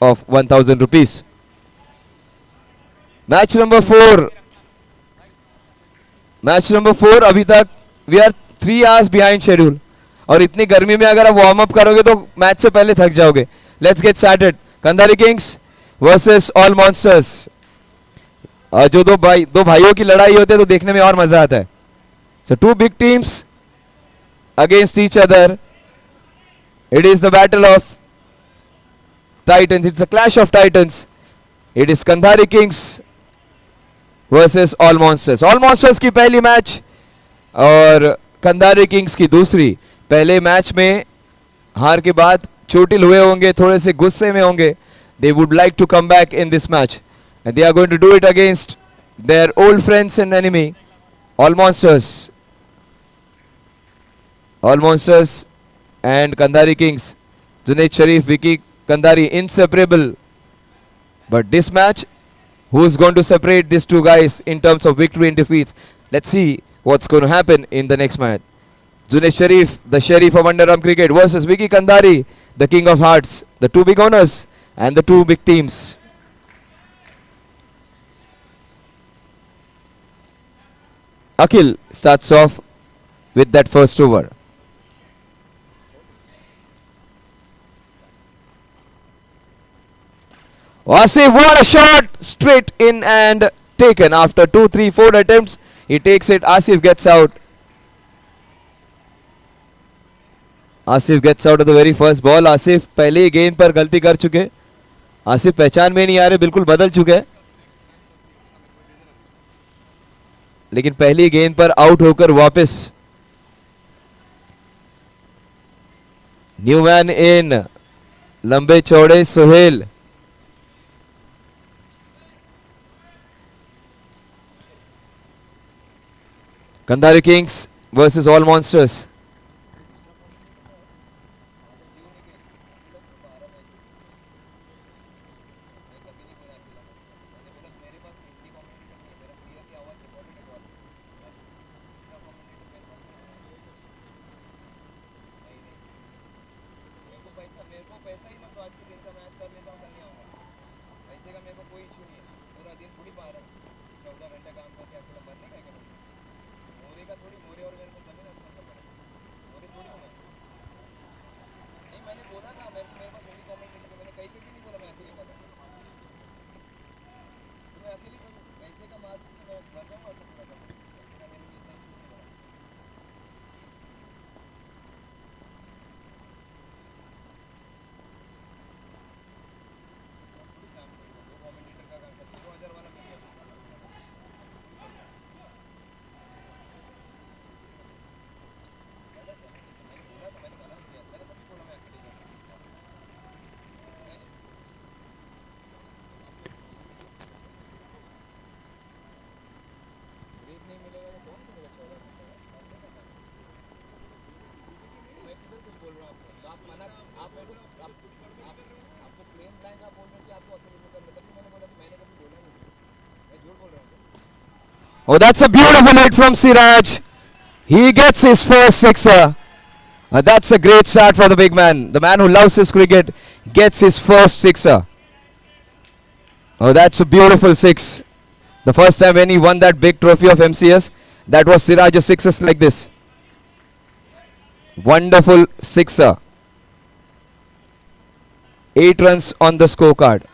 of 1000 rupees. Match number 4. Match number 4 अभी तक we are 3 hours behind schedule और इतनी गर्मी में अगर आप वार्म अप करोगे तो मैच से पहले थक जाओगे. Let's get started. Kandhari kings versus all monsters. जो दो भाइयों की लड़ाई होती है तो देखने में और मजा आता है. So two big teams against each other. It is the battle of titans. It's a clash of titans. It is Kandhari kings versus all monsters. All monsters की पहली मैच और कंधारी किंग्स की दूसरी. पहले मैच में हार के बाद चोटिल हुए होंगे, थोड़े से गुस्से में होंगे. They would like to come back in this match and they are going to do it against their old friends and enemy all monsters. All monsters and Kandhari kings. Junaid Sharif, Vicky Kandhari inseparable. But this match, who's going to separate these two guys in terms of victory and defeats? Let's see what's going to happen in the next match. Junaid Sharif, the Sheriff of Underarm Cricket versus Vicky Kandari, the King of Hearts, the two big owners and the two big teams. Akhil starts off with that first over. Asif, what a shot! Straight in and taken after 2, 3, 4 attempts. He takes it. Asif gets out. Asif gets out of the very first ball. Asif पहले ही गेंद पर गलती कर चुके. आसिफ पहचान में नहीं आ रहे, बिल्कुल बदल चुके हैं. लेकिन पहली गेंद पर आउट होकर वापस. New man in. लंबे चौड़े Sohail. Kandari Kings versus All Monsters. Oh, that's a beautiful hit from Siraj. He gets his first sixer. That's a great start for the big man. The man who loves his cricket gets his first sixer. Oh, that's a beautiful six. The first time when he won that big trophy of MCS, that was Siraj's sixes like this. Wonderful sixer. 8 runs on the scorecard.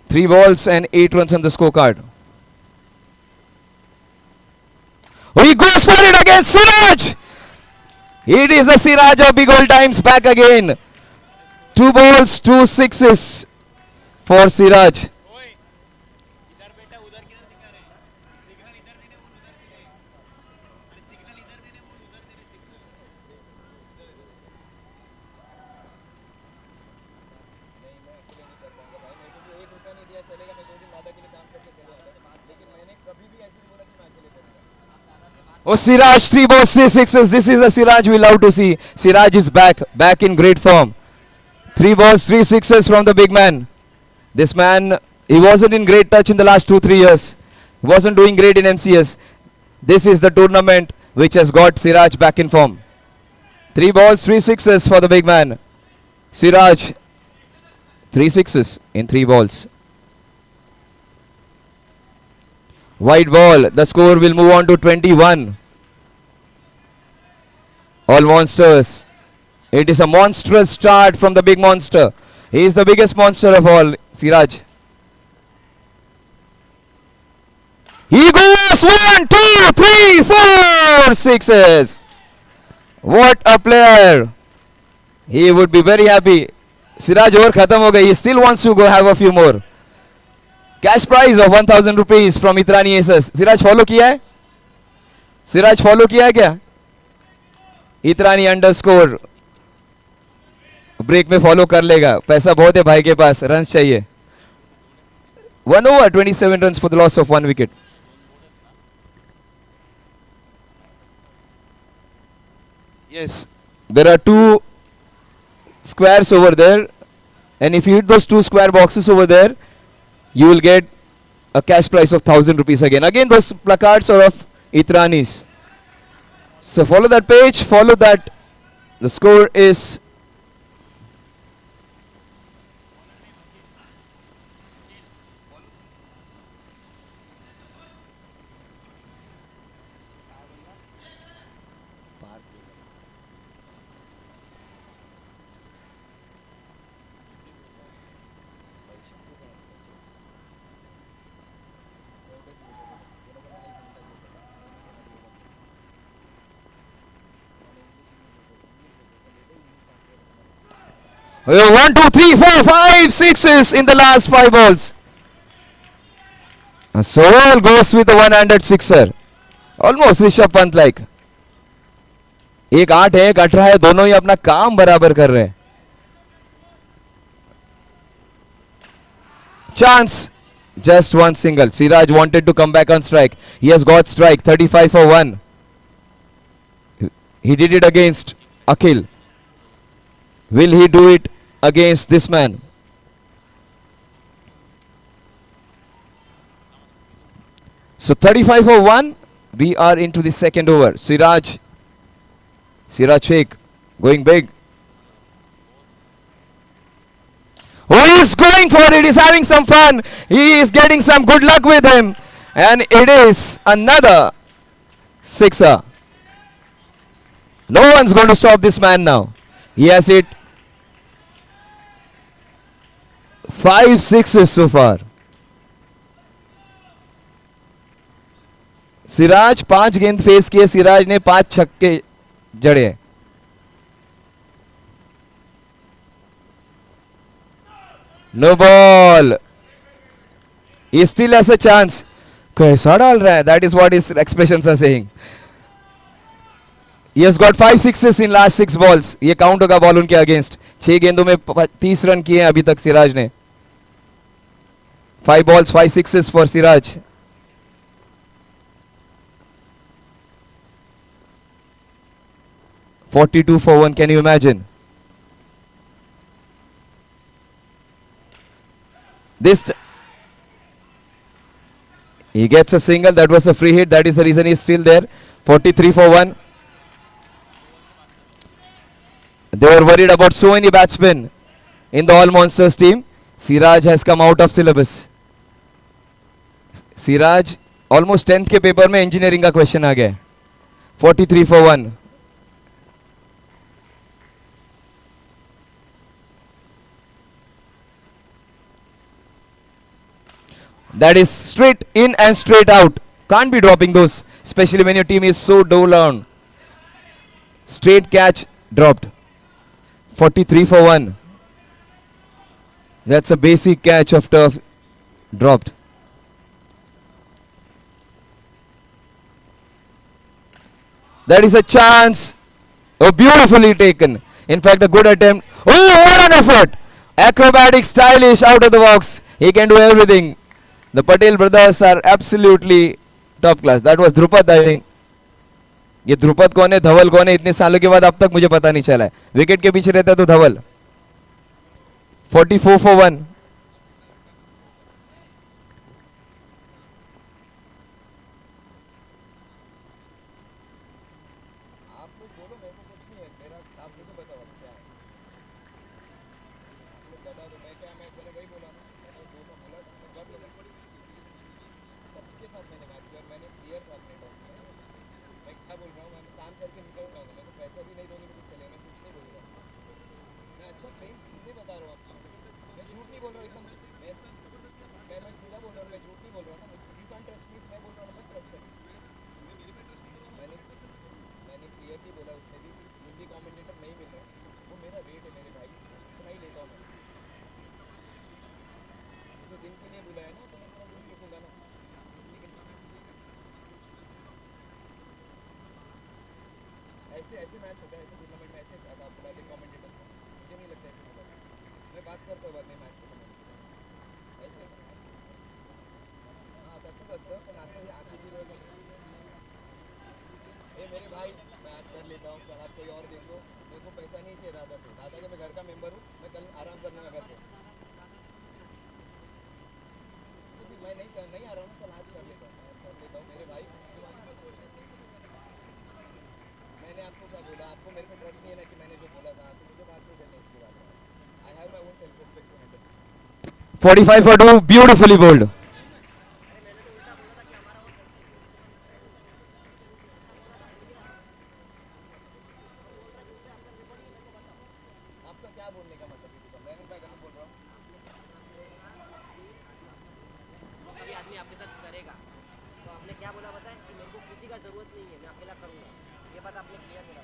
Three balls and 8 runs on the scorecard. Oh, he goes for it against Siraj. It is the Siraj of big old times back again. 2 balls, 2 sixes for Siraj. Oh, Siraj, 3 balls, 3 sixes. This is a Siraj we love to see. Siraj is back in great form. 3 balls, 3 sixes from the big man. This man, he wasn't in great touch in the last 2-3 years. He wasn't doing great in MCS. This is the tournament which has got Siraj back in form. 3 balls, 3 sixes for the big man. Siraj, 3 sixes in 3 balls. White ball, the score will move on to 21. All monsters. It is a monstrous start from the big monster. He is the biggest monster of all, Siraj. He goes 1, 2, 3, 4 sixes. What a player. He would be very happy. Siraj over khatam ho gayi. He still wants to go have a few more. Cash prize of 1000 rupees from Itrani Aces. Siraj follow किया है? Siraj follow किया है क्या? Itrani underscore break में follow कर लेगा. पैसा बहुत है भाई के पास. रन्स चाहिए. 1 over 27 runs for the loss of 1 wicket. Yes, there are 2 squares over there, and if you hit those 2 square boxes over there, you will get a cash prize of 1000 rupees again. Again, those placards are of Itranis. So follow that page, follow that. The score is one, two, three, four, five, sixes in the last 5 balls. And Sohel goes with the one-handed sixer. Almost Rishabh Pant like. एक 8 है, एक 18 है, दोनों ही अपना काम बराबर कर रहे हैं. Chance. Just one single. Siraj wanted to come back on strike. He has got strike. 35 for 1. He did it against Akhil. Will he do it against this man? So 35 for 1. We are into the second over. Siraj Sheikh going big. Oh, he is going for it. He's having some fun. He is getting some good luck with him. And it is another sixer. No one's going to stop this man now. He has hit 5 sixes so far. Siraj 5 गेंद face किए. सिराज ने 5 छक्के जड़े. No ball. He still has a chance. कैसा डाल रहा है? That is what his expressions are saying. He has got 5 sixes in last 6 balls. ये काउंट होगा बॉल उनके अगेंस्ट. 6 गेंदों में 30 रन किए अभी तक सिराज ने. 5 balls, 5 sixes for Siraj. $42 for 1. Can you imagine? He gets a single. That was a free hit. That is the reason he's still there. 43 for 1. They were worried about so many batsmen in the All Monsters team. Siraj has come out of syllabus. Siraj almost 10th के paper में engineering का question आ गया. 43 for 1. That is straight in and straight out. Can't be dropping those, especially when your team is so down. Straight catch dropped. 43 for 1. That's a basic catch of turf dropped. That is a chance. Oh, beautifully taken. In fact, a good attempt. Oh, what an effort. Acrobatic, stylish, out of the box. He can do everything. The Patel brothers are absolutely top class. That was Drupad, I think. ये ध्रुपद कौन है, धवल कौन है, इतने सालों के बाद अब तक मुझे पता नहीं चला है. विकेट के पीछे रहता तो धवल. 44 for 1. कुछ बोलो, मेरे को कुछ नहीं है मेरा, आप मुझे बताओ अब क्या है, आप लोग बता दो। मैं क्या, मैंने वही बोला ना, मैंने जो सा बोला मैं कर लूँगा, सबके साथ मैंने बात की और मैंने क्लियर था अपने टर्म्स में। मैं क्या बोल रहा हूँ, मैं काम करके निकल रहा हूँ, मेरे को पैसा भी नहीं दोगे तो कुछ चलेगा, मैं कुछ नहीं बोल रहा हूँ। मैं अच्छा फ्रेंड सीधे बता रहा हूँ आपको, मैं झूठ नहीं बोल रहा हूँ एकदम। मैं सीधा बोल रहा हूँ, मैं झूठ नहीं बोल रहा हूँ ना। यू कैन ट्रस्ट मी, मैं बोल रहा हूँ मैं ट्रस्ट करूँ। मैंने मैंने क्लियरली बोला, उसने भी हिंदी कमेंटेटर नहीं मिल रहा, वो मेरा रेट है मेरे भाई, उतना ही लेता हूँ मैं। मुझे दिन के लिए बुलाया ना तो मैं थोड़ा दिन रुकूंगा ना। ऐसे ऐसे मैच होता है, ऐसे टूर्नामेंट में ऐसे आप बुलाते कमेंटेटर्स को, मुझे नहीं लगता ऐसे बुलाते। मैं बात करता हूँ बाद में मैच के कमेंट ऐसे। हां तसंच असतं, पण असं हे आखिरी रोज ए मेरे भाई, मैच कर लेता हूँ, कल आप कोई और देख लो, मेरे को पैसा नहीं चाहिए दादा से, दादा का मैं घर का मेंबर हूँ, मैं कल आराम कर लूँगा घर पे। तो फिर मैं नहीं आ रहा हूँ ना, कल आज कर लेता हूँ, मैच कर लेता हूँ मेरे भाई। मैंने आपको क्या बोला, आपको मेरे पे ट्रस्ट नहीं है ना कि मैंने जो बोला था, तो मुझे बात नहीं करनी इसके बारे में। I have my own self respect to handle. 45 for 2, beautifully bowled. आपका क्या बोलने का मतलब है, मैंने क्या गलत बोल रहा हूँ? कभी आदमी आपके साथ करेगा तो आपने क्या बोला बताएं कि मेरे को किसी का ज़रूरत नहीं है, मैं अकेला करूँगा, ये बात आपने क्लियर बोला।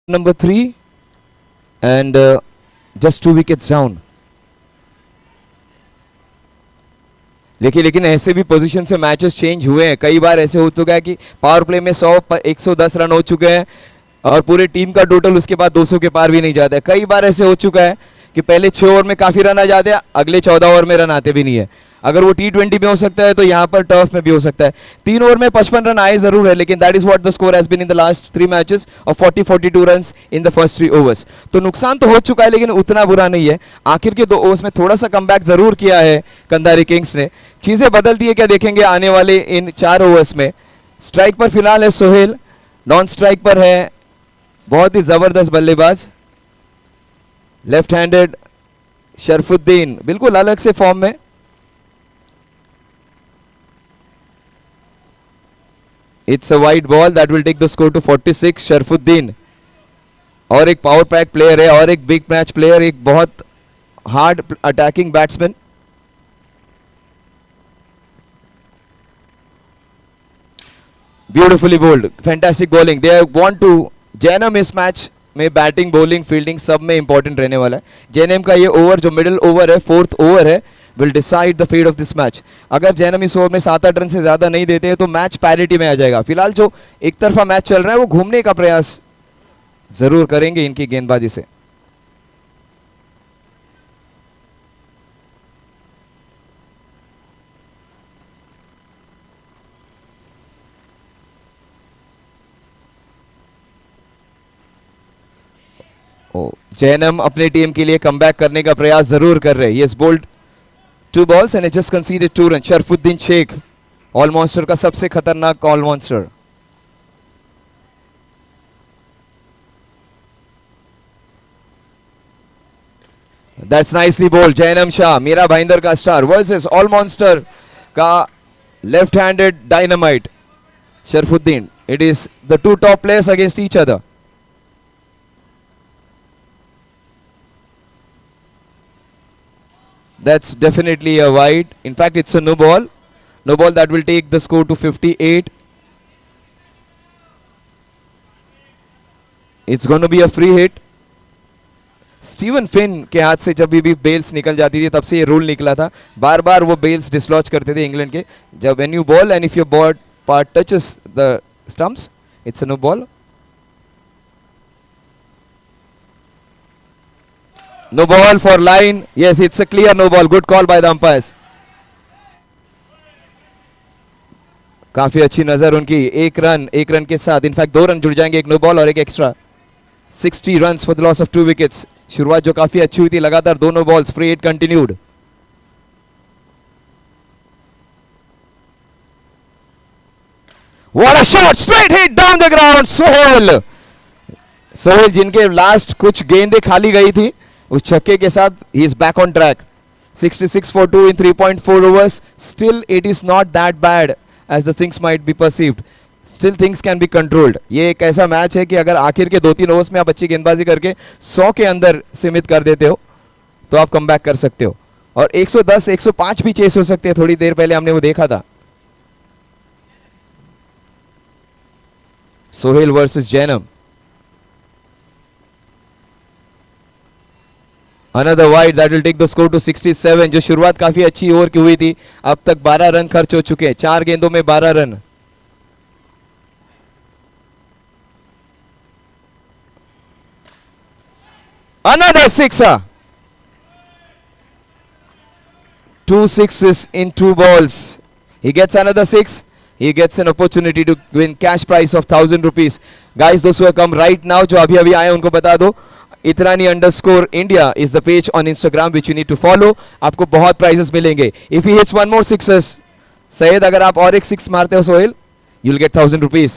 Number 3 and just 2 wickets down. देखिए लेकिन ऐसे भी पोजीशन से मैचेस चेंज हुए हैं, कई बार ऐसे हो चुका है कि पावर प्ले में 110 रन हो चुके हैं और पूरे टीम का टोटल उसके बाद 200 के पार भी नहीं जाता है। कई बार ऐसे हो चुका है कि पहले 6 ओवर में काफी रन आ जाते हैं, अगले 14 ओवर में रन आते भी नहीं है। अगर वो T20 में हो सकता है तो यहाँ पर टर्फ में भी हो सकता है। 3 ओवर में 55 रन आए जरूर है, लेकिन that is what the score has been in the last 3 matches of 40-42 runs in the first 3 overs. तो नुकसान तो हो चुका है लेकिन उतना बुरा नहीं है। आखिर के 2 ओवर्स में थोड़ा सा कमबैक जरूर किया है कंधारी किंग्स ने। चीजें बदलती है क्या देखेंगे आने वाले इन 4 ओवर्स में। स्ट्राइक पर फिलहाल है सोहेल, नॉन स्ट्राइक पर है बहुत ही जबरदस्त बल्लेबाज लेफ्ट हैंडेड शरफुद्दीन, बिल्कुल अलग से फॉर्म में। It's a wide ball that will take the score to 46. Sharfuddin और एक पावर पैक प्लेयर है और एक बिग मैच प्लेयर, एक बहुत hard attacking batsman. Beautifully bowled, fantastic bowling. They want to Jainam इस मैच में बैटिंग बॉलिंग फील्डिंग सब में इंपॉर्टेंट रहने वाला है. जैनम का ये ओवर जो मिडिल ओवर है, फोर्थ ओवर है, will decide the fate of this match. अगर जैनम इस ओवर में 7-8 रन से ज्यादा नहीं देते हैं तो मैच पैरिटी में आ जाएगा. फिलहाल जो एक तरफा मैच चल रहा है वो घूमने का प्रयास जरूर करेंगे इनकी गेंदबाजी से. जैनम अपने टीम के लिए कमबैक करने का प्रयास जरूर कर रहे हैं. Yes bowled 2 balls and just conceded 2 runs. Sharafuddin Sheikh all monster का सबसे खतरनाक all monster. That's nicely bowled. Jainam Shah Mira Bhayandar का स्टार वर्सेस ऑल मॉन्स्टर का left handed dynamite Sharafuddin. It is the 2 top players against each other. That's definitely a wide. In fact, it's a no ball. No ball that will take the score to 58. It's going to be a free hit. Steven fin के हाथ से जब भी bells निकल जाती थी तब से ये रूल निकला था. बार बार वो बेल्स डिसलॉज करते थे इंग्लैंड के. जब when you bowl and if your ball part touches the stumps, it's a no ball. No ball for line. Yes, it's a clear no ball. Good call by the umpires. काफी अच्छी नजर उनकी. एक run के साथ in fact 2 run जुड़ जाएंगे, एक नो बॉल और एक extra. 60 runs for the loss of 2 wickets. शुरुआत जो काफी अच्छी हुई थी, लगातार 2 no balls, free hit continued. What a shot! Straight hit down the ground. Sohail जिनके लास्ट कुछ गेंदें खाली गई थी, उस छक्के के साथ he is back on track. 66 for 2 in 3.4 overs. Still it is not that bad as the things might be perceived. Still things can be controlled. ये एक ऐसा मैच है कि अगर आखिर के 2-3 ओवर्स में आप अच्छी गेंदबाजी करके 100 के अंदर सीमित कर देते हो तो आप कमबैक कर सकते हो. और 110 105 भी चेस हो सकते हैं. थोड़ी देर पहले हमने वो देखा था. Sohail versus Jainam. Another wide that will take the score to 67. जो शुरुआत काफी अच्छी ओवर की हुई थी, अब तक 12 रन खर्च हो चुके हैं. 4 गेंदों में 12 run. Another sixer. 2 sixes in 2 balls. He gets another 6. He gets an opportunity to win cash prize of 1,000 rupees. Guys, those who have come right now, जो अभी आए उनको बता दो, Itrani_India is the page on Instagram which you need to follow. आपको बहुत prizes मिलेंगे. If he hits 1 more sixes, Syed अगर आप और एक 6 मारते हो Sohail, you'll get 1,000 rupees.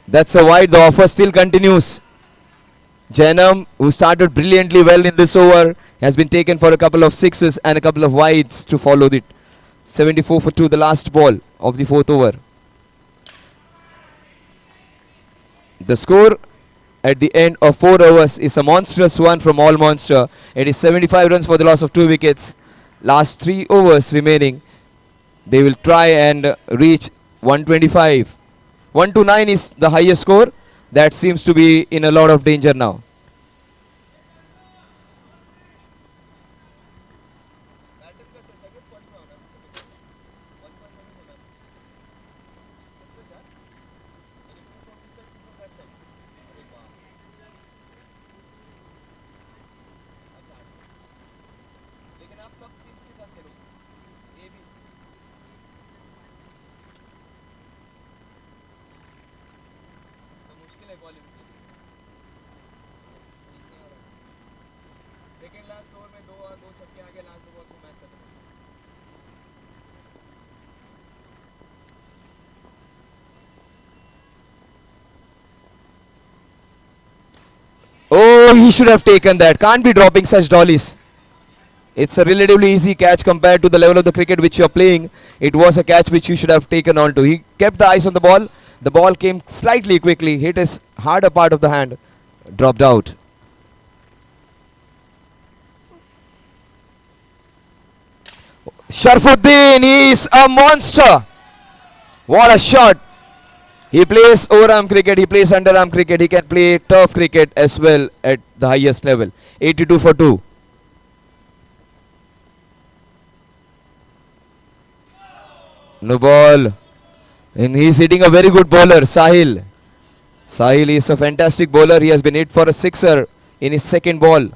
That's a wide. The offer still continues. Jainam, who started brilliantly well in this over, has been taken for a couple of sixes and a couple of wides to follow it. 74 for 2, the last ball of the 4th over. The score at the end of 4 overs is a monstrous one from All Monster. It is 75 runs for the loss of 2 wickets. Last 3 overs remaining. They will try and reach 125. 129 is the highest score. That seems to be in a lot of danger now. Oh, he should have taken that. Can't be dropping such dollies. It's a relatively easy catch compared to the level of the cricket which you are playing. It was a catch which you should have taken on to. He kept the eyes on the ball, The ball came slightly quickly, hit his harder part of the hand, dropped out. Sharfuddin is a monster. What a shot. He plays overarm cricket, he plays underarm cricket, he can play turf cricket as well at the highest level. 82 for 2. No ball. And he's hitting a very good bowler, Sahil. Sahil is a fantastic bowler. He has been hit for a sixer in his second ball.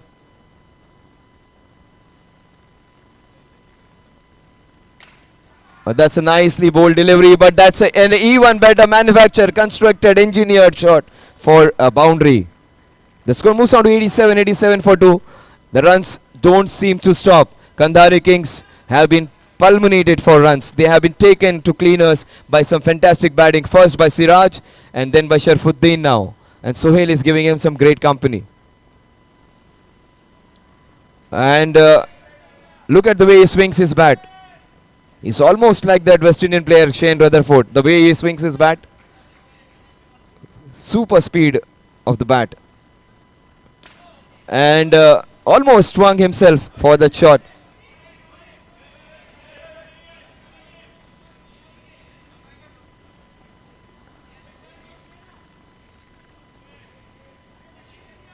That's a nicely bowled delivery, but that's an even better manufactured, constructed, engineered shot for a boundary. The score moves on to 87 for 2. The runs don't seem to stop. Kandhari Kings have been fulminated for runs. They have been taken to cleaners by some fantastic batting, first by Siraj and then by Sharfuddin now. And Sohail is giving him some great company. And look at the way he swings his bat. He's almost like that West Indian player Shane Rutherford. The way he swings his bat. Super speed of the bat. And almost swung himself for that shot.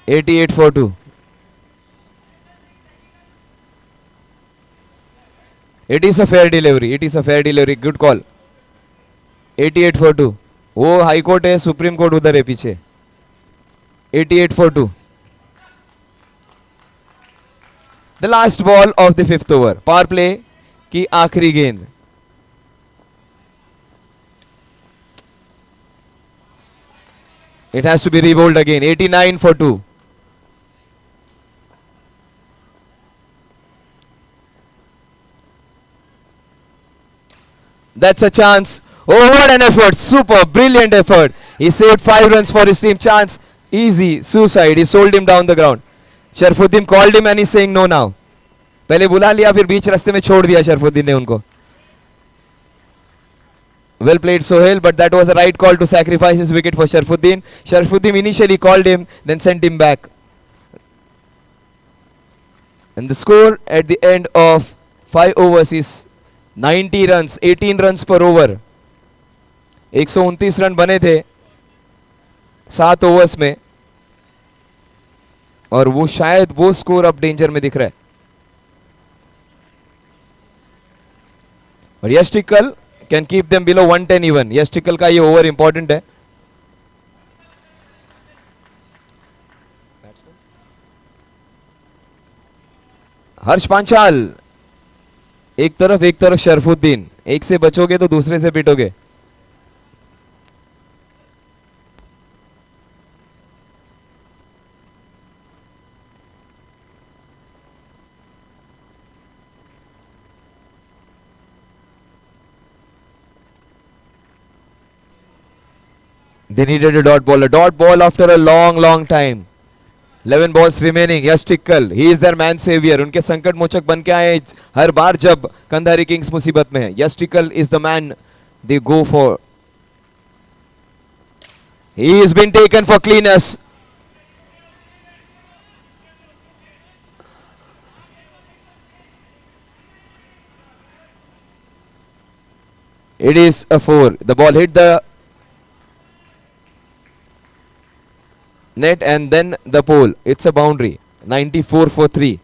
.88 for 2. It is a fair delivery. It is a fair delivery. Good call. 88 for 2. वो high court है, supreme court उधर है पीछे. 88 for 2. The last ball of the fifth over. Power play की आखिरी गेंद. It has to be rebowled again. 89 for 2. That's a chance. Oh, what an effort. Super, brilliant effort. He saved 5 runs for his team. Chance, easy, suicide. He sold him down the ground. Sharfuddin called him and he's saying no now. पहले बुला लिया, फिर बीच रास्ते में छोड़ दिया शरफुद्दीन ने उनको. Well played Sohail, but that was the right call to sacrifice his wicket for Sharfuddin. Sharfuddin initially called him, then sent him back. And the score at the end of 5 overs is 90 runs, 18 runs per over. 129 run बने थे 7 overs में, और वो शायद वो score अब danger में दिख रहा है. और Yash Tikkal can keep them below 110 even. Yash Tikkal का ये ओवर इंपॉर्टेंट है. हर्ष पांचाल एक तरफ शरफुद्दीन. एक से बचोगे तो दूसरे से पिटोगे. They needed a dot ball. A dot ball after a long time. 11 balls remaining. Yash Tikkal, he is their man savior. उनके संकट मोचक बन के आए हर बार जब कंधारी किंग्स मुसीबत में है. Yash Tikkal is the man they go for. He has been taken for cleaners. It is a 4. The ball hit the net and then the pole. It's a boundary. 94 for 3.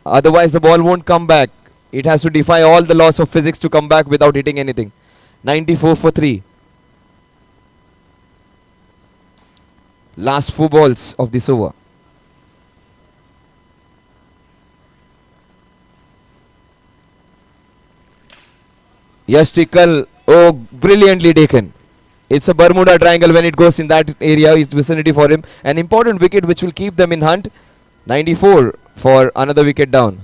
Otherwise the ball won't come back. It has to defy all the laws of physics to come back without hitting anything. 94 for 3. Last 4 balls of this over. Yash Tikkal, oh, brilliantly taken. It's a Bermuda Triangle when it goes in that area. It's vicinity for him. An important wicket which will keep them in hunt. 94 for another wicket down.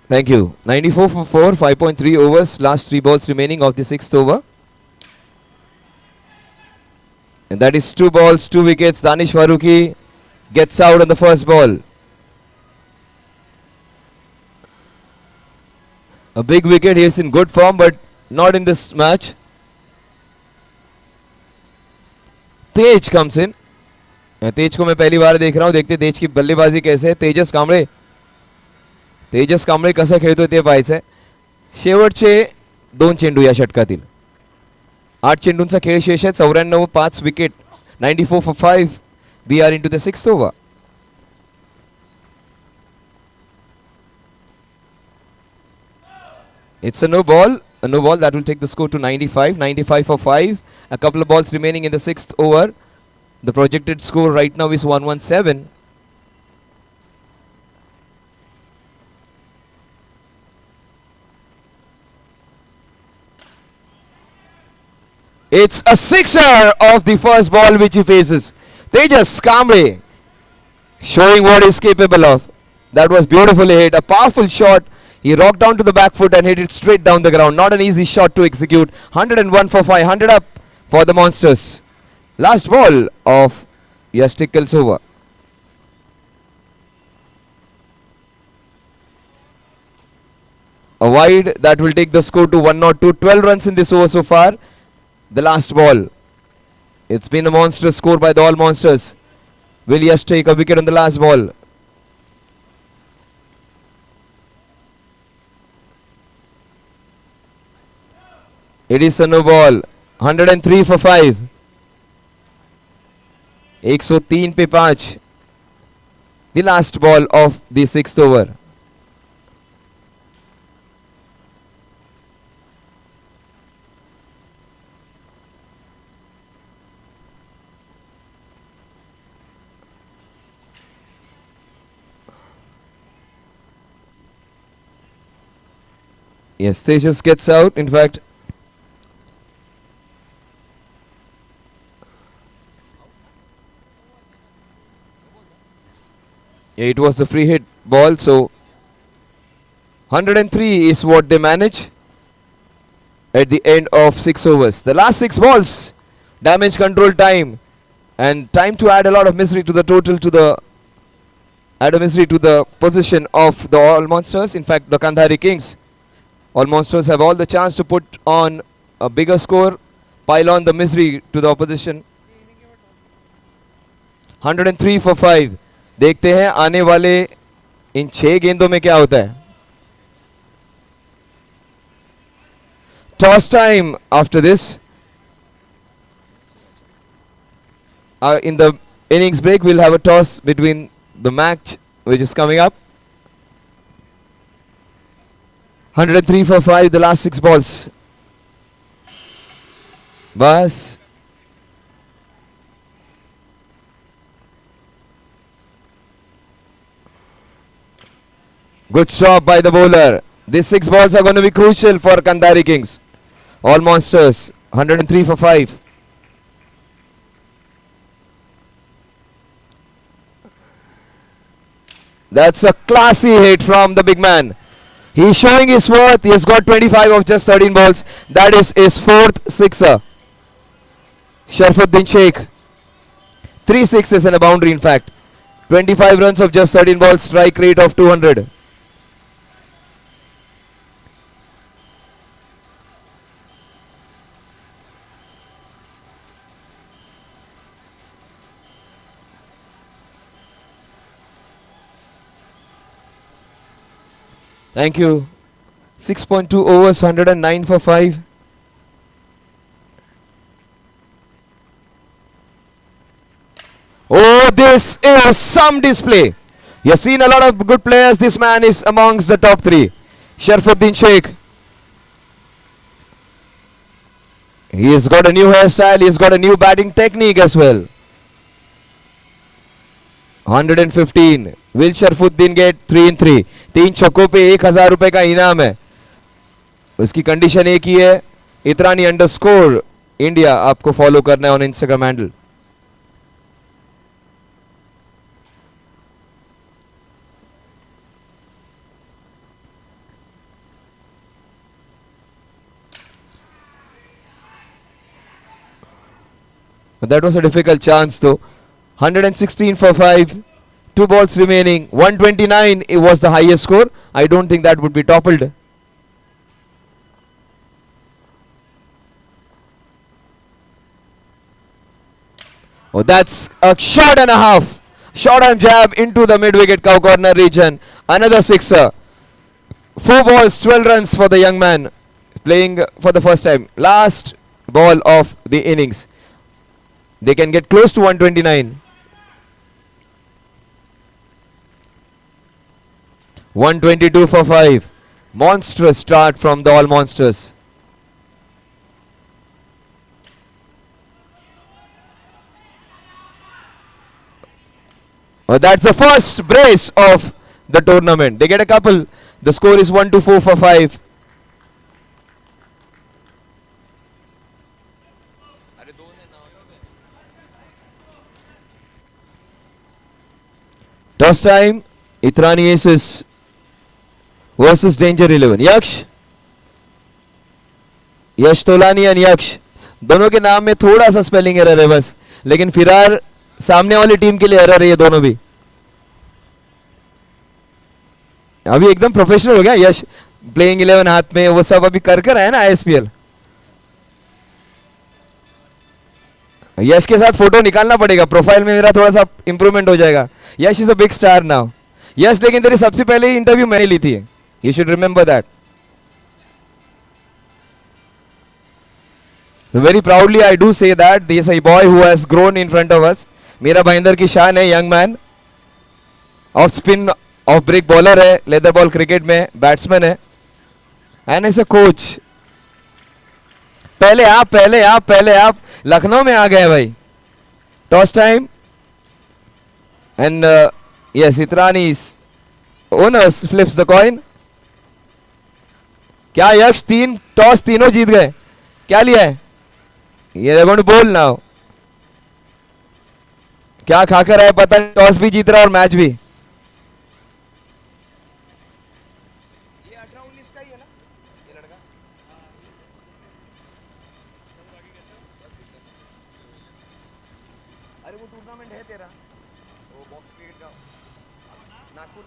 Thank you. 94 for 4, 5.3 overs, last 3 balls remaining of the 6th over. And that is 2 balls, 2 wickets. Danish Farooqi gets out on the first ball. A big wicket. He is in good form, but not in this match. Tej comes in. तेज को मैं पहली बार देख रहा हूं. देखते तेज की बल्लेबाजी कैसे है. तेजस कांबळे कसा खेळतोय ते पाहायचंय. शेवटचे 2 चेंडू या षटकातील. 8 चेंडूंचा खेळ शेष आहे. 94 5 wicket. 94 for 5. We are into the 6th over. It's a no ball. A no ball that will take the score to 95. 95 for 5. A couple of balls remaining in the 6th over. The projected score right now is 117. It's a sixer of the first ball which he faces. Tejas Kamble showing what he's capable of. That was beautifully hit. A powerful shot. He rocked down to the back foot and hit it straight down the ground. Not an easy shot to execute. 101 for 5. 100 up for the Monsters. Last ball of Yash Tikkal's over. A wide that will take the score to 102. 12 runs in this over so far. The last ball. It's been a monstrous score by the All Monsters. Will Yash take a wicket on the last ball? It is a no ball. 103 for 5. 103 पे 5. The last ball of the 6th over. Yes, Tejas gets out. In fact, it was the free hit ball. So 103 is what they manage at the end of 6 overs. The last 6 balls, damage control time, and time to add a lot of misery to the total, to the position of the All Monsters. In fact, the Kandhari Kings. All Monsters have all the chance to put on a bigger score, pile on the misery to the opposition. 103 for 5. देखते हैं आने वाले इन 6 गेंदों में क्या होता है. Toss time after this. In the innings break, we'll have a toss between the match which is coming up. 103 for 5, the last 6 balls. Bas. Good stop by the bowler. These 6 balls are going to be crucial for Kandhari Kings. All Monsters. 103 for 5. That's a classy hit from the big man. He's showing his worth. He has got 25 of just 13 balls. That is his 4th sixer. Sharfuddin Sheikh. 3 sixes and a boundary in fact. 25 runs of just 13 balls. Strike rate of 200. Thank you. 6.2 overs, 109 for 5. Oh, this is some display. You've seen a lot of good players. This man is amongst the top 3. Sharfuddin Sheikh. He has got a new hairstyle. He has got a new batting technique as well. 115. Will Sharfuddin get 3 in 3? 3 छक्कों पे 1000 रुपए का इनाम है. उसकी condition एक ही है, इतरानी underscore India आपको follow करना है on Instagram handle. That was a difficult chance though. 116 for 5. 2 balls remaining. 129 it was the highest score. I don't think that would be toppled. Oh, that's a shot and a half. Short arm jab into the mid wicket cow corner region. Another sixer. 4 balls, 12 runs for the young man. Playing for the first time. Last ball of the innings. They can get close to 129. 122 for 5. Monstrous start from the All Monsters. That's the first brace of the tournament. They get a couple. The score is 124 for 5. Toss time. Ithrani Aces versus Danger 11. Yash Tolani and यक्ष दोनों के नाम में थोड़ा सा spelling error है बस, लेकिन फिरार सामने वाली टीम के लिए एरर है ये दोनों भी. अभी एकदम प्रोफेशनल हो गया यश. प्लेइंग 11 हाथ में वो सब अभी कर कर आया ना आईएसपीएल. यश के साथ फोटो निकालना पड़ेगा, प्रोफाइल में मेरा थोड़ा सा इंप्रूवमेंट हो जाएगा. Yash is a big star now. Yash लेकिन तेरी सबसे पहले ही इंटरव्यू मैंने ली थी, you should remember that. Very proudly I do say that this a boy who has grown in front of us. मेरा भाईंदर की शान है, young man. Off spin off break bowler है, लेदर बॉल क्रिकेट में batsman है, and is a coach. पहले आप लखनऊ में आ गए भाई. टॉस टाइम एंड यस इतरानी's ओनर्स फ्लिप्स द कॉइन. क्या यक्ष 3 टॉस तीनों जीत गए? क्या लिया है ये? गोइंग टू बोल नाउ. क्या खाकर आए पता नहीं, टॉस भी जीत रहा और मैच भी. ये 18-19 का ही है ना ये लड़का? अरे वो टूर्नामेंट है तेरा, वो बॉक्स क्रिकेट का नागपुर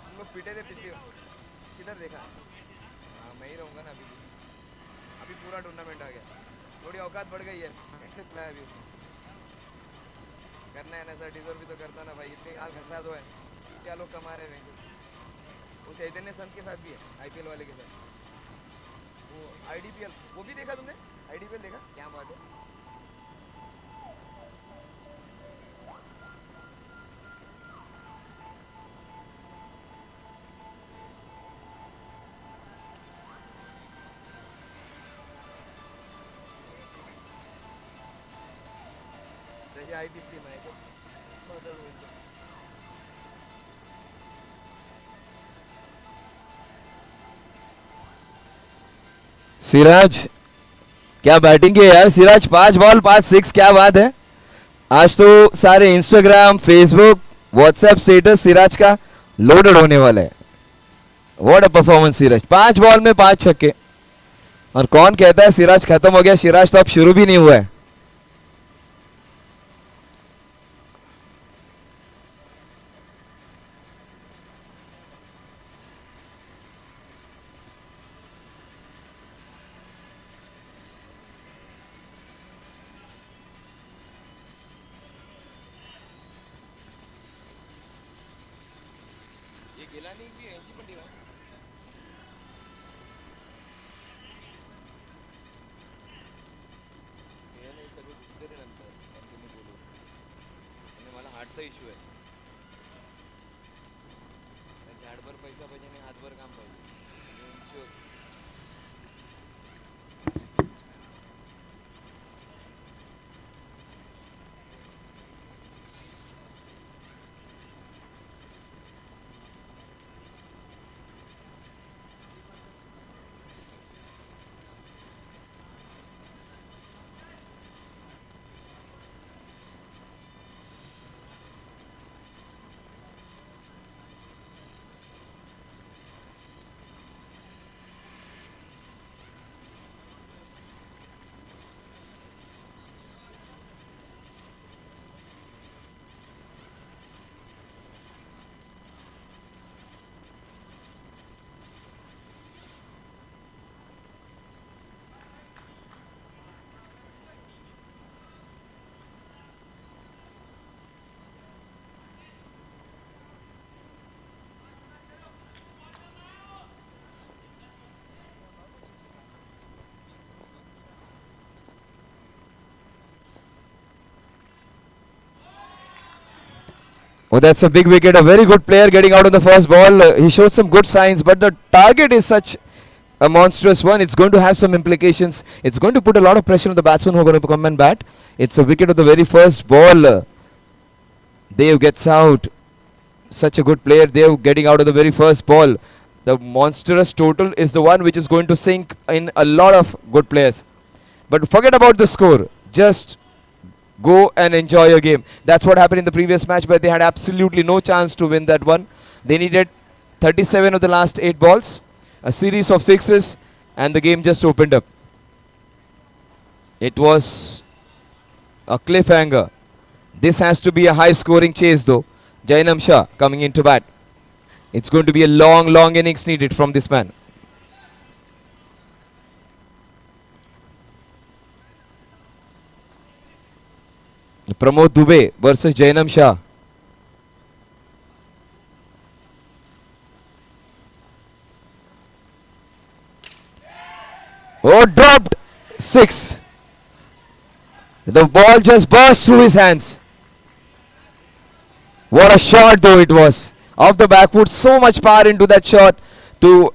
हम लोग पीटे थे पिछली बार. किधर देखा? हाँ मैं ही रहूँगा ना अभी. अभी पूरा टूर्नामेंट आ गया, थोड़ी औकात बढ़ गई है. कैसे प्लान अभी करना है ना सर, डिजर्व भी तो करता ना भाई. इतने हाल घसा दो है, क्या लोग कमा रहे हैं. वो चैतन्य संत के साथ भी है, आईपीएल वाले के साथ. वो आईडीपीएल वो भी देखा तुमने? आईडीपीएल देखा? क्या बात है. आईपीएल मैच सिराज क्या बैटिंग है यार. सिराज 5 बॉल 5 6, क्या बात है. आज तो सारे Instagram, Facebook, WhatsApp status Siraj का लोडेड होने वाला है. What a performance Siraj. 5 ball में 5 छक्के. और कौन कहता है सिराज खत्म हो गया? सिराज तो अब शुरू भी नहीं हुआ है. हार्टचा इश्यू आहे. झाडभर पैसा पाहिजे आणि हातभर काम पाहिजे. Oh, that's a big wicket. A very good player getting out on the first ball. He showed some good signs, but the target is such a monstrous one. It's going to have some implications. It's going to put a lot of pressure on the batsmen who are going to come and bat. It's a wicket of the very first ball. Dev gets out. Such a good player. Dev getting out of the very first ball. The monstrous total is the one which is going to sink in a lot of good players. But forget about the score. Just go and enjoy your game. That's what happened in the previous match, but they had absolutely no chance to win that one. They needed 37 of the last 8 balls, a series of sixes, and the game just opened up. It was a cliffhanger. This has to be a high scoring chase though. Jainam Shah coming into bat. It's going to be a long innings needed from this man. Pramod Dubey versus Jainam Shah. Oh, dropped 6. The ball just burst through his hands. What a shot though it was. Off the back foot, so much power into that shot. To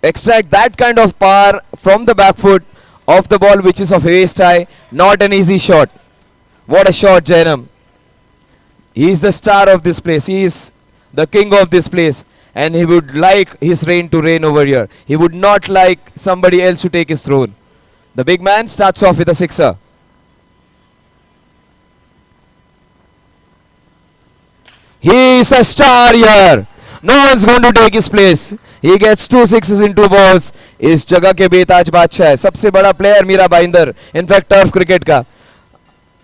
extract that kind of power from the back foot off the ball which is of waist high, not an easy shot. What a shot, Jainam. He is the star of this place. He is the king of this place. And he would like his reign to reign over here. He would not like somebody else to take his throne. The big man starts off with a sixer. He is a star here. No one's going to take his place. He gets 2 sixes in 2 balls. इस जगह के बेताज बादशाह है. सबसे बड़ा player Mira Bhayandar. In fact turf cricket का.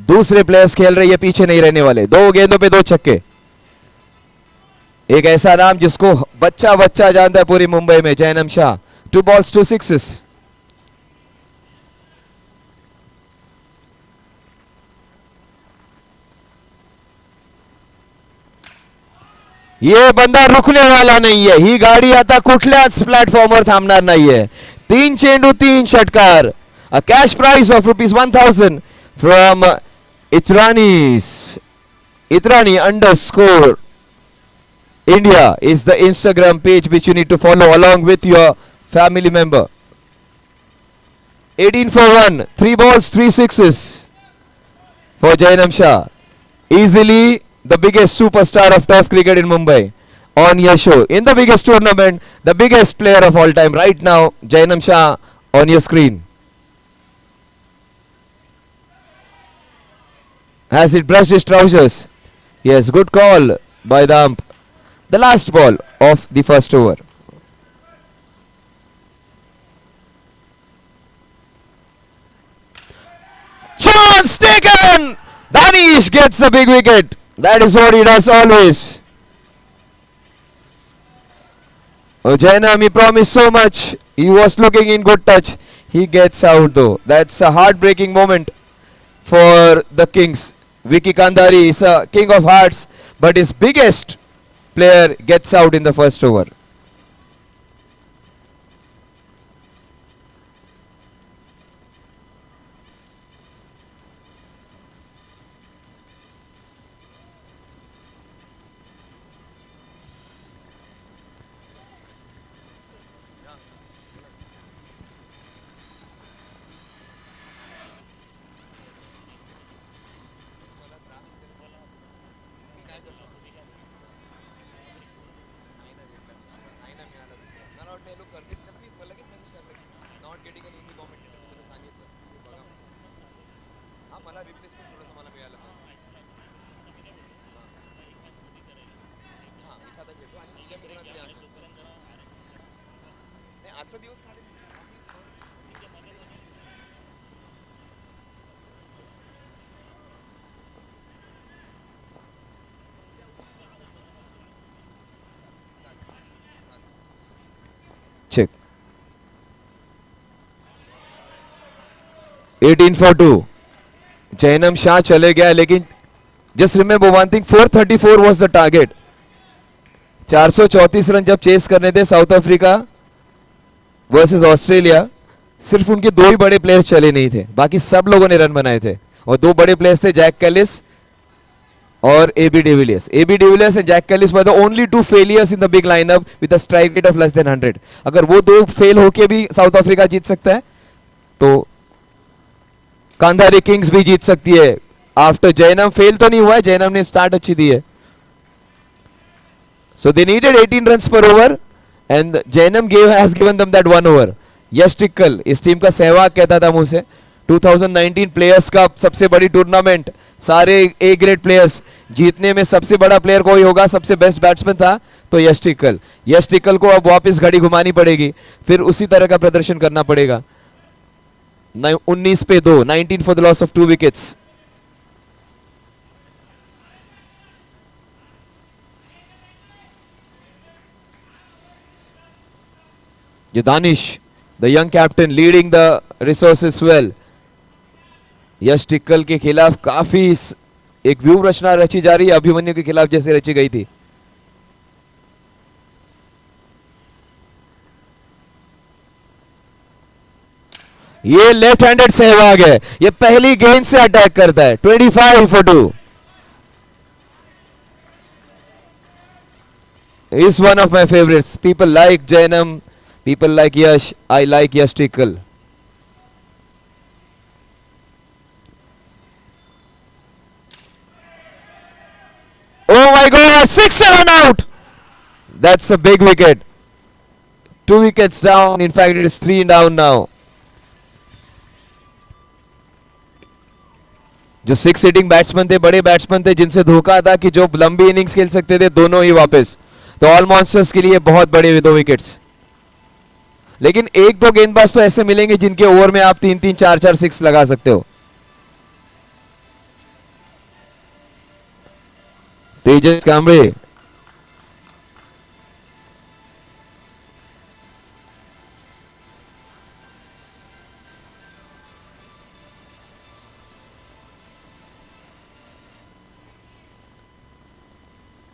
दूसरे players खेल रहे, ये पीछे नहीं रहने वाले. 2 गेंदों पे 2 छक्के. एक ऐसा नाम जिसको बच्चा बच्चा जानता है पूरी मुंबई में, जैनम शाह. 2 balls 2 sixes. ये बंदा रुकने वाला नहीं है. ही गाडी आता कुठल्याच प्लॅटफॉर्मवर थांबणार नाहीये. 3 चेंडू 3 षटकार. A cash prize of ₹1,000 from Itrani underscore India is the Instagram page which you need to follow along with your family member. 18 for 1, 3 balls 3 sixes for Jainam Shah. Easily the biggest superstar of turf cricket in Mumbai on your show. In the biggest tournament, the biggest player of all time right now, Jainam Shah on your screen. Has it brushed his trousers? Yes, good call by the ump. The last ball of the first over. Chance taken! Danish gets a big wicket. That is what he does always. Oh, Jainam, he promised so much. He was looking in good touch. He gets out though. That's a heartbreaking moment for the Kings. Vicky Kandari is a king of hearts, but his biggest player gets out in the first over. Check. 18 for 2. Jainam Shah चले गया, लेकिन just remember one thing, 434 was the target. 434 run जब chess करने थे south Africa versus Australia, सिर्फ उनके 2 ही बड़े players चले नहीं थे, बाकी सब लोगों ने रन बनाए थे. और 2 बड़े प्लेयर्स थे Jack Kallis or AB de Villiers. AB de Villiers and Jack Ellis were the only two failures in the big lineup with a strike rate of less than 100. अगर वो दो फेल होके भी साउथ अफ्रीका जीत सकता है तो कांधारी Kings भी जीत सकती है. आफ्टर जयनम फेल तो नहीं हुआ है, जयनम ने स्टार्ट अच्छी दी है. So they needed 18 runs per over and Jainam has given them that 1 over. यश टिक्कल इस टीम का सहवाग कहता था मुझसे. 2019 प्लेयर्स कप सबसे बड़ी टूर्नामेंट, सारे ए ग्रेड प्लेयर्स, जीतने में सबसे बड़ा प्लेयर कोई होगा, सबसे बेस्ट बैट्समैन था तो यश टिक्कल. यश टिक्कल को अब वापस घड़ी घुमानी पड़ेगी, फिर उसी तरह का प्रदर्शन करना पड़ेगा. 19 पे 2, 19 for the loss of 2 wickets. Danish, the young captain, leading the resources well. यश टिक्कल के खिलाफ काफी एक व्यू रचना रची जा रही है, अभिमन्यु के खिलाफ जैसे रची गई थी. ये लेफ्ट हैंडेड सहवाग है, ये पहली गेंद से अटैक करता है. 25 for 2 is one of my favorites. People like Jainam, people like Yash. I like Yash Tickle. Oh my God! 6 run out. That's a big wicket. 2 wickets down. In fact, it is 3 down now. जो 6 hitting batsman थे, बड़े batsman थे, जिनसे धोखा था कि जो लंबी इनिंग्स खेल सकते थे, दोनों ही वापस. तो ऑल मॉन्स्टर्स के लिए बहुत बड़े 2 विकेट्स. लेकिन एक दो गेंदबाज तो ऐसे मिलेंगे जिनके ओवर में आप 3-3, 4-4 6 लगा सकते हो. तेजस Kamble,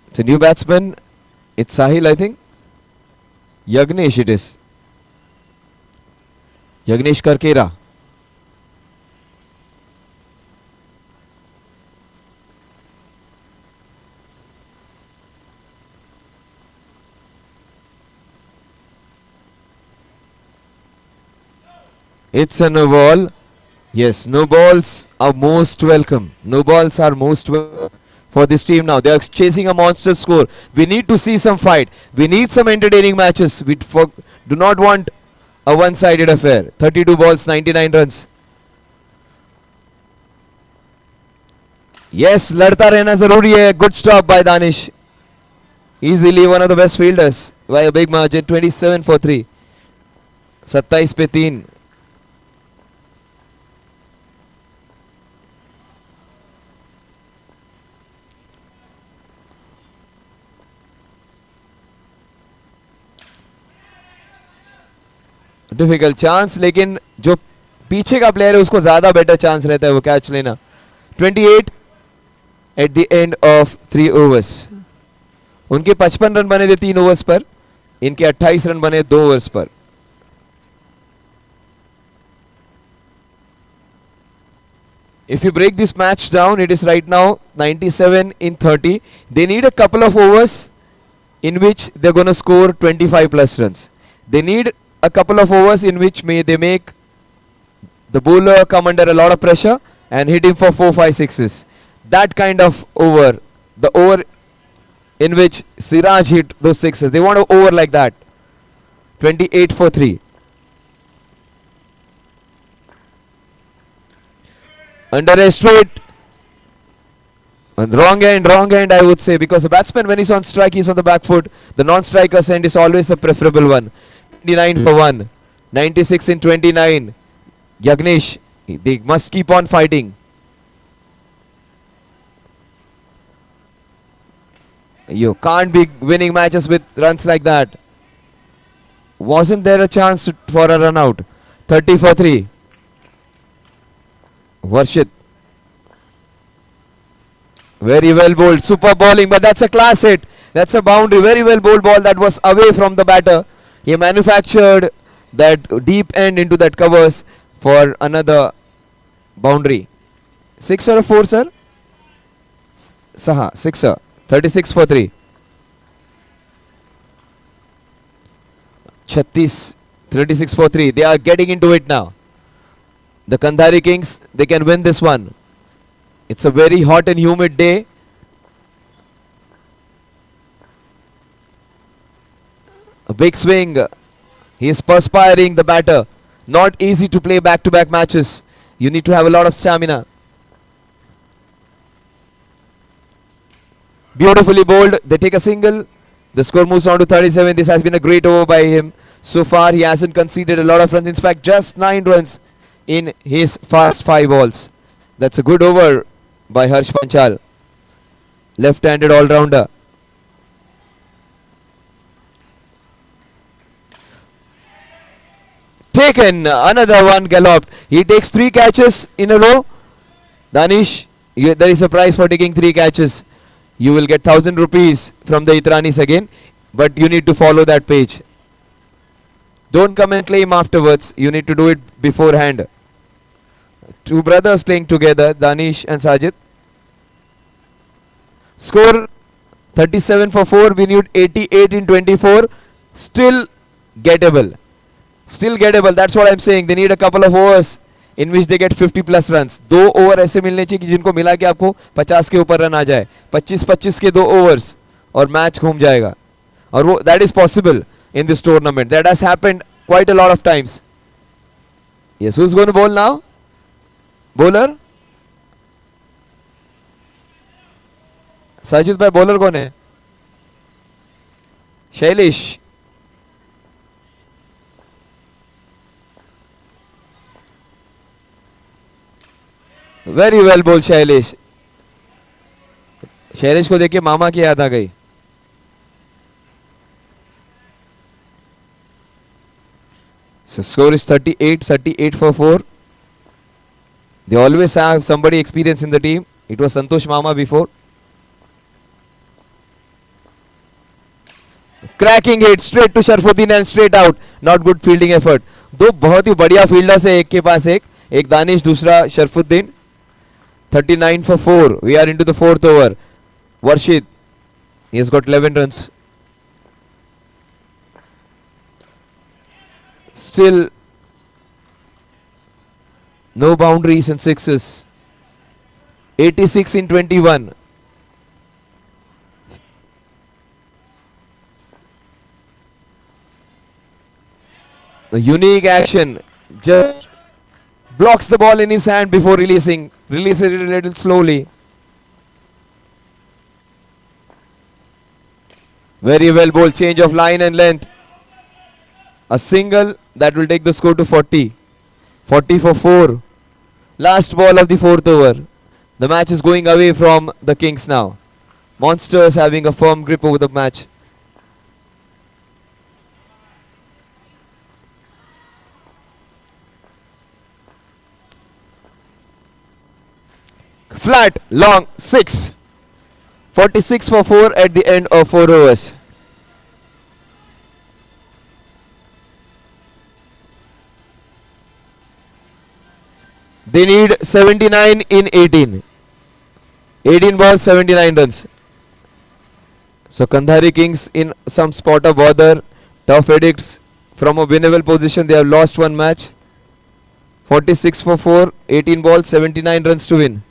it's a new batsman. It's Sahil, I think. Yagnesh it is. Yagnesh Karkera. It's a no ball. Yes, no balls are most welcome. No balls are most welcome for this team now. They are chasing a monster score. We need to see some fight. We need some entertaining matches. We do not want a one-sided affair. 32 balls, 99 runs. Yes, लड़ता रहना जरूरी है. Good stop by Danish. Easily one of the best fielders by a big margin. 27 for 3. 27 पे 3. Difficult chance, लेकिन जो पीछे का player है उसको ज्यादा बेटर चांस रहता है वो कैच लेना. 28 at the end of 3 overs. उनके 55 रन बने थे 3 ओवर्स पर, इनके 28 रन बने 2 ओवर्स पर. If you break this match down, it is right now 97 in 30. They need a couple of overs in which they're going to score 25 plus runs. They need a couple of overs in which they make the bowler come under a lot of pressure and hit him for 4, 5, 6s. That kind of over, the over in which Siraj hit those 6s. They want to over like that. 28 for 3. Underestimate. And wrong end I would say, because the batsman when he's on strike, he's on the back foot. The non-striker's end is always the preferable one. 29 for 1. 96 in 29. Yagnesh, they must keep on fighting. You can't be winning matches with runs like that. Wasn't there a chance for a run out? 30 for 3. Varshit. Very well bowled. Super bowling, but that's a class hit. That's a boundary. Very well bowled ball that was away from the batter. He manufactured that deep end into that covers for another boundary. 6 or a 4, sir? 6 sixer. 36 for 3. 36 for 3. They are getting into it now. The Kandhari Kings, they can win this one. It's a very hot and humid day. A big swing. He is perspiring, the batter. Not easy to play back-to-back matches. You need to have a lot of stamina. Beautifully bowled. They take a single. The score moves on to 37. This has been a great over by him. So far, he hasn't conceded a lot of runs. In fact, just 9 runs in his first 5 balls. That's a good over by Harsh Panchal. Left-handed all-rounder. Taken. Another one galloped. He takes 3 catches in a row. Danish, there is a prize for taking 3 catches. You will get 1000 rupees from the Itranis again. But you need to follow that page. Don't come and claim afterwards. You need to do it beforehand. 2 brothers playing together, Danish and Sajid. Score 37 for 4. We need 88 in 24. Still gettable. Still gettable. That's what I'm saying. They need a couple of overs in which they get 50 plus runs. 2 over ऐसे मिलने चाहिए कि जिनको मिला के आपको 50 के ऊपर रन आ जाए. 25-25 के 2 ओवर्स और मैच घूम जाएगा. और वो that is possible in this tournament. That has happened quite a lot of times. Yes, who's going to bowl now? Bowler? Sajid भाई बॉलर कौन है? शैलेश. वेरी वेल बोल शैलेश. शैलेश को देखिए मामा की याद आ गई. So score is 38 for 4. They always have somebody experienced in the team. It was Santosh Mama before. Cracking hit straight to Sharfuddin and straight out. Not good fielding effort. 2 बहुत ही बढ़िया fielders है. एक के पास एक दानिश, दूसरा Sharfuddin. 39 for 4. We are into the 4th over. Warshid, he has got 11 runs. Still no boundaries and sixes. 86 in 21. A unique action. Just blocks the ball in his hand before releasing. Releases it a little slowly. Very well bowled. Change of line and length. A single that will take the score to 40. 40 for 4. Last ball of the 4th over. The match is going away from the Kings now. Monsters having a firm grip over the match. Flat, long, 6. 46 for 4 at the end of 4 overs. They need 79 in 18. 18 balls, 79 runs. So Kandhari Kings in some spot of bother. Tough edicts from a winnable position. They have lost one match. 46 for 4. 18 balls, 79 runs to win.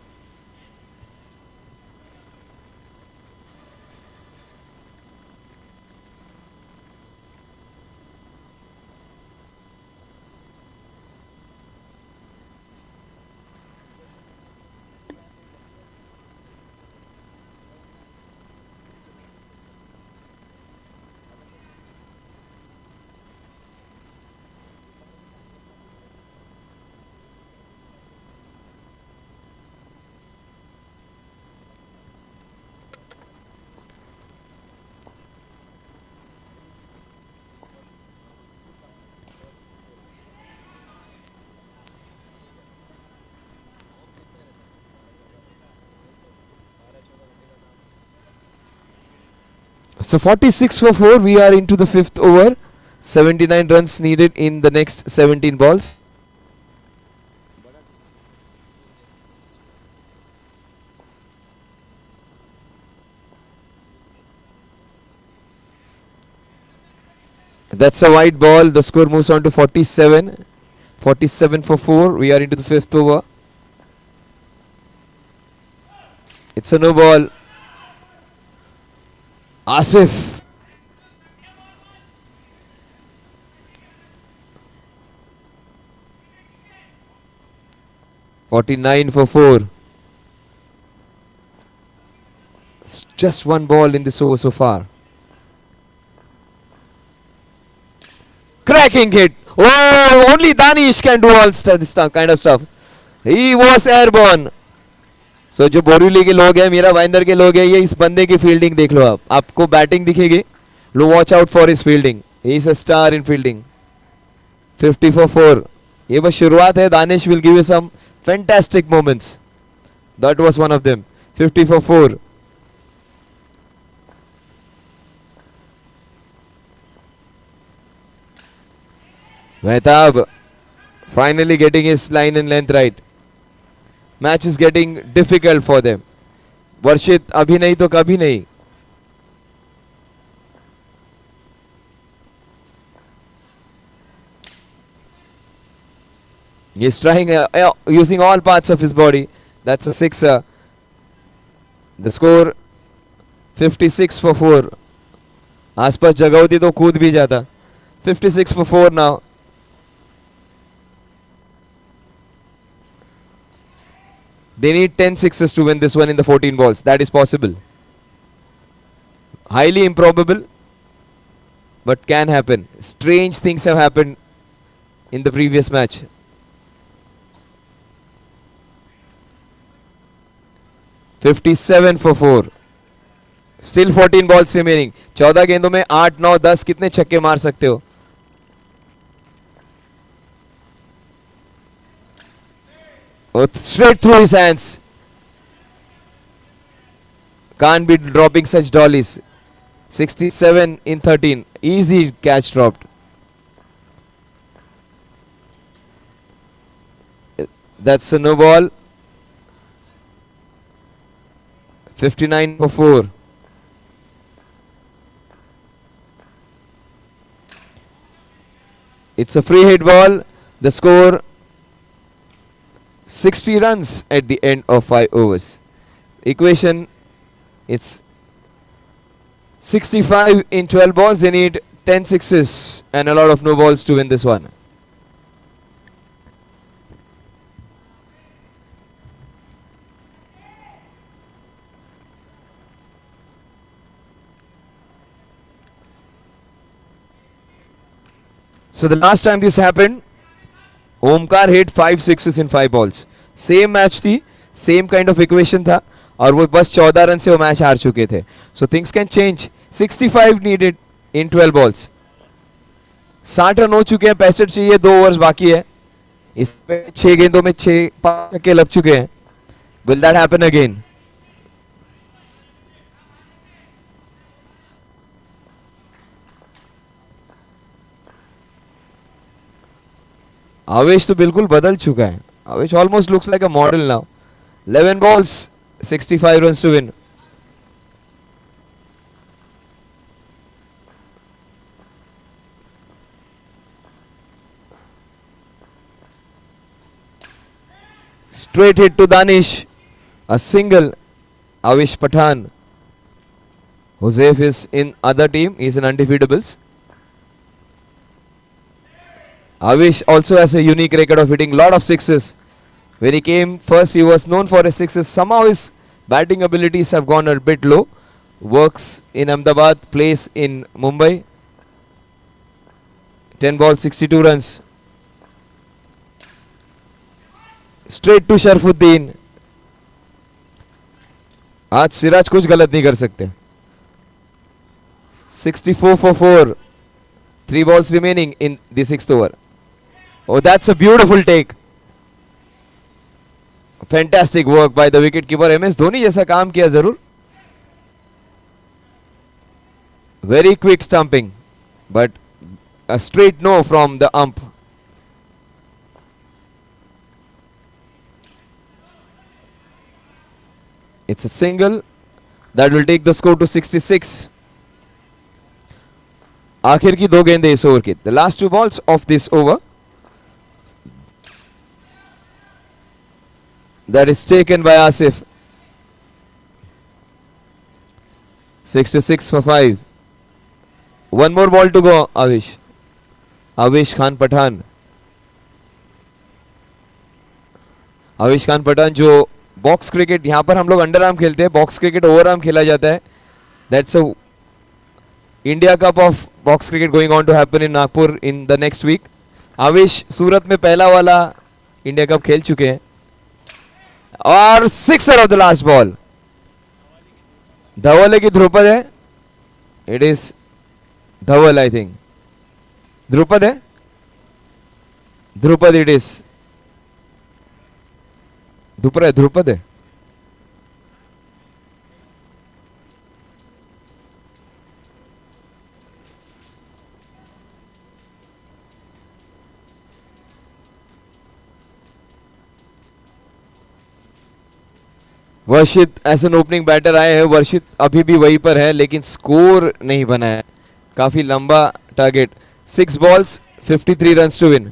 So 46 for 4. We are into the 5th over. 79 runs needed in the next 17 balls. That's a white ball. The score moves on to 47. 47 for 4. We are into the fifth over. It's a no ball. Asif. (49 for 4). It's just one ball in this over so far. Cracking hit. Oh, only Danish can do all this kind of stuff. He was airborne. So जो बोरीवली के लोग हैं, मीरा भाईंदर के लोग हैं, ये इस बंदे की फील्डिंग देख लो आप. आपको बैटिंग दिखेगी. लो watch out for his fielding. He is a star in fielding. 50 for 4. ये बस शुरुआत है. Danish will give you some fantastic moments. That was one of them. 50 for 4. Mehtab finally getting his line and length right. Match is getting difficult for them. वर्षित अभी नहीं तो कभी नहीं. He's trying using all parts of his body. That's a sixer. The score 56 for 4. आसपास जगह होती तो कूद भी जाता. 56 for 4 now. They need 10 sixes to win this one in the 14 balls. That is possible. Highly improbable, but can happen. Strange things have happened in the previous match. (57 for 4). Still 14 balls remaining. 14 गेंदों में 8, 9, 10 कितने छक्के मार सकते हो? Oh, straight through his hands. Can't be dropping such dollies. 67 in 13. Easy catch dropped. That's a no ball. 59 for 4. It's a free hit ball. The score 60 runs at the end of 5 overs. Equation, it's 65 in 12 balls. They need 10 sixes and a lot of no balls to win this one. So the last time this happened, Omkar hit 5 sixes in 5 balls. Same match थी, same kind of equation था और वो बस 14 run से वो match हार चुके थे. So things can change. 65 needed in 12 balls. 60 run हो चुके हैं. 65 चाहिए, 2 ओवर्स बाकी है. इसमें 6 गेंदों में 6 छक्के लग चुके हैं. Will that happen again? आवेश तो बिल्कुल बदल चुका है. आवेश almost looks like a model now. 11 balls, 65 runs to win. Straight hit to Danish. A single. Avish Pathan. Joseph is in other team. He is in undefeatables. Avish also has a unique record of hitting lot of sixes. When he came first, he was known for his sixes. Somehow his batting abilities have gone a bit low. Works in Ahmedabad, plays in Mumbai. 10 balls, 62 runs. Straight to Sharfuddin. आज सिराज कुछ गलत नहीं कर सकते. 64 for 4. 3 balls remaining in the 6th over. Oh, that's a beautiful take. Fantastic work by the wicket keeper. MS Dhoni जैसा काम किया जरूर. Very quick stumping, but a straight no from the ump. It's a single that will take the score to 66. आखिर की 2 गेंदें इस over की. The last 2 balls of this over, that is taken by Asif. 66 for 5. One more ball to go. Avish Khan Pathan. Avish Khan Pathan जो box cricket, यहाँ पर हम लोग अंडर आर्म खेलते हैं, बॉक्स क्रिकेट ओवर आर्म खेला जाता है. That's a India cup of box cricket going on to happen in Nagpur in the next week. Avish Surat में पहला वाला इंडिया कप खेल चुके हैं. और sixer off the last ball. Dhawal है कि ध्रुपद है? It is Dhawal, I think. Dhrupad है, ध्रुपद. इट इज ध्रुपद है. Varshit as an opening batter आए हैं. वर्षित अभी भी वहीं पर है, लेकिन स्कोर नहीं बना है. काफी लंबा target. 6 balls 53 runs to win.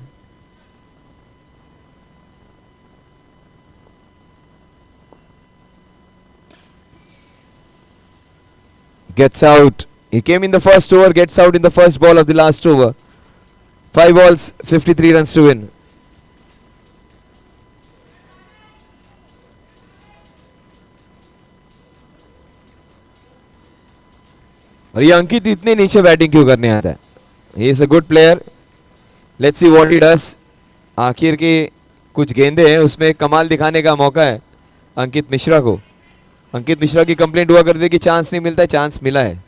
Gets out. He came in the first over, gets out in the first ball of the last over. 5 balls 53 runs to win. और ये अंकित इतने नीचे बैटिंग क्यों करने आता है? ही is a good player. Let's see what he does. आखिर के कुछ गेंदे हैं, उसमें कमाल दिखाने का मौका है अंकित मिश्रा को. अंकित मिश्रा की कंप्लेंट हुआ करती है कि चांस नहीं मिलता है. चांस मिला है.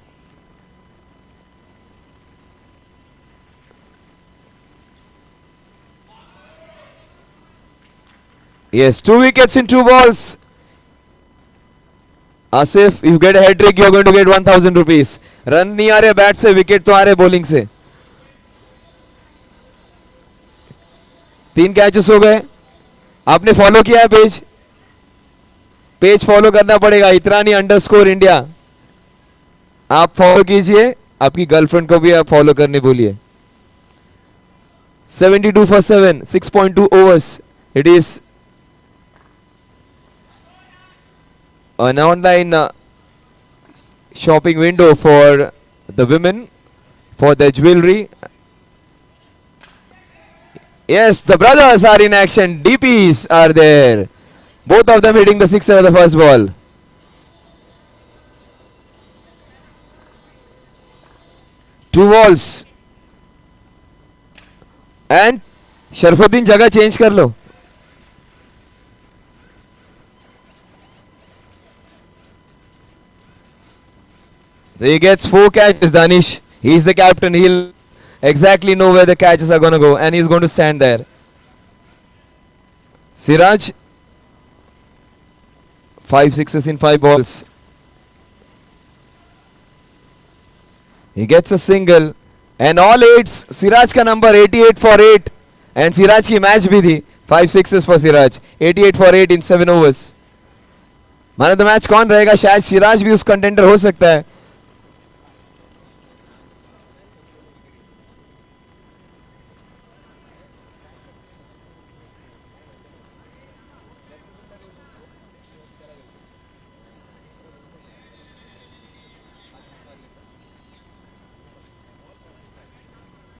Yes, 2 wickets in 2 balls. Asif, you get a hat trick, you are going to get 1000 rupees. Run नहीं आ रहे बैट से, विकेट तो आ रहे बॉलिंग से. 3 कैचेस हो गए. आपने फॉलो किया है पेज? पेज फॉलो करना पड़ेगा. इतरानी _ इंडिया आप फॉलो कीजिए. आपकी गर्लफ्रेंड को भी आप फॉलो करने बोलिए. 72 for 7, 6.2 overs. It is an online shopping window for the women for their jewelry. Yes, the brothers are in action. DPs are there. Both of them hitting the sixer of the first ball. Two balls. And Sharfuddin जगह change कर लो. So he gets 4 catches, Danish. He's the captain. He'll exactly know where the catches are going to go, and he's going to stand there. Siraj, 5 sixes in 5 balls. He gets a single and all 8s. Siraj का number 88 for 8 and Siraj की match भी थी. 5 sixes for Siraj, 88 for 8 in 7 overs. Man of the match कौन रहेगा? शायद सिराज भी उस contender हो सकता है.